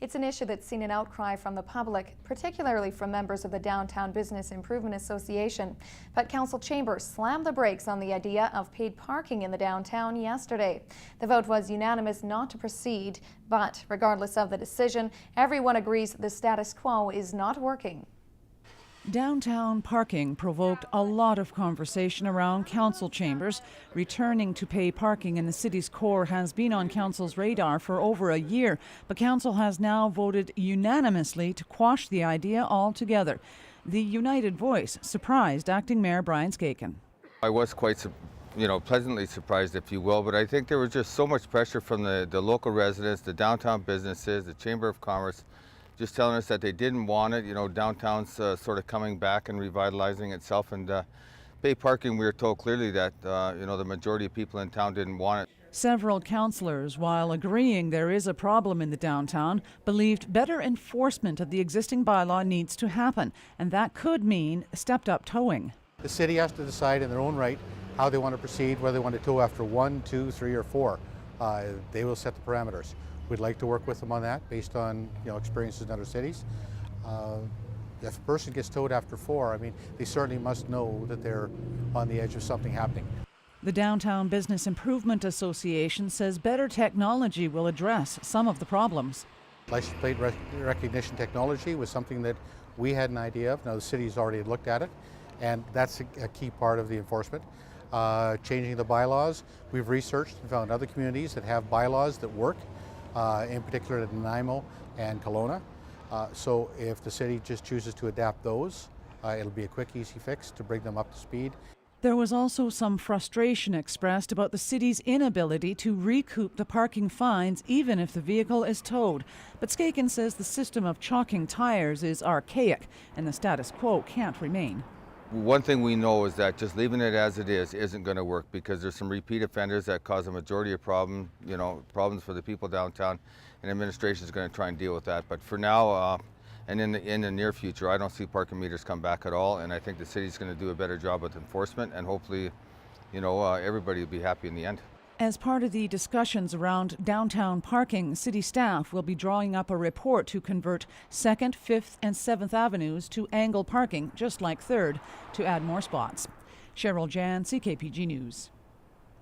It's an issue that's seen an outcry from the public, particularly from members of the Downtown Business Improvement Association. But Council Chambers slammed the brakes on the idea of paid parking in the downtown yesterday. The vote was unanimous not to proceed, but regardless of the decision, everyone agrees the status quo is not working. Downtown parking provoked a lot of conversation around council chambers. Returning to pay parking in the city's core has been on council's radar for over a year, but council has now voted unanimously to quash the idea altogether. The united voice surprised Acting Mayor Brian Skaken. I was quite pleasantly surprised, if you will, but I think there was just so much pressure from the local residents, the downtown businesses, the Chamber of Commerce, just telling us that they didn't want it. Downtown's sort of coming back and revitalizing itself, and pay parking, we were told clearly that the majority of people in town didn't want it. Several councillors, while agreeing there is a problem in the downtown, believed better enforcement of the existing bylaw needs to happen, and that could mean stepped-up towing. The city has to decide in their own right how they want to proceed, whether they want to tow after 1, 2, 3, or 4. They will set the parameters. We'd like to work with them on that based on experiences in other cities. If a person gets towed after 4, they certainly must know that they're on the edge of something happening. The Downtown Business Improvement Association says better technology will address some of the problems. License plate recognition technology was something that we had an idea of. Now the city's already looked at it, and that's a key part of the enforcement. Changing the bylaws, we've researched and found other communities that have bylaws that work. In particular at Nanaimo and Kelowna. So if the city just chooses to adapt those, it'll be a quick, easy fix to bring them up to speed. There was also some frustration expressed about the city's inability to recoup the parking fines even if the vehicle is towed. But Skaken says the system of chalking tires is archaic and the status quo can't remain. One thing we know is that just leaving it as it is isn't going to work, because there's some repeat offenders that cause a majority of problems for the people downtown, and administration is going to try and deal with that. But for now, and in the near future, I don't see parking meters come back at all, and I think the city's going to do a better job with enforcement, and hopefully, everybody will be happy in the end. As part of the discussions around downtown parking, city staff will be drawing up a report to convert 2nd, 5th and 7th Avenues to angle parking, just like 3rd, to add more spots. Cheryl Jan, CKPG News.